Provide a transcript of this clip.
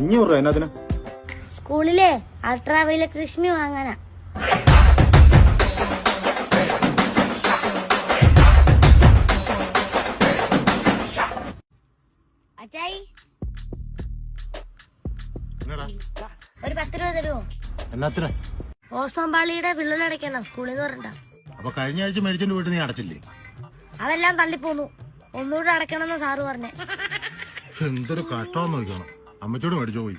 500 രൂപ എന്നതിന്? സ്കൂളിലെ അൾട്രാ വയലറ്റ് രശ്മി വാങ്ങാനാ. അച്ചായി ഒരു 10 രൂപ തരുമോ? എന്നാത്തിന്? ഓസോൻ പാളിയുടെ വിള്ളലടയ്ക്കാനാ സ്കൂളിൽ നിന്ന് പറഞ്ഞ. അപ്പൊ കഴിഞ്ഞ ആഴ്ച മേടിച്ചിട്ട് വീട്ടിൽ നീ അടച്ചില്ലേ? അതെല്ലാം തള്ളിപ്പോന്നു. ഒന്നുകൂടെ അടയ്ക്കണമെന്ന് സാറ് പറഞ്ഞേ. എന്തൊരു കഷ്ടമാന്ന് നോക്കണം. അമ്മച്ചോട് മേടിച്ചോ പോയി.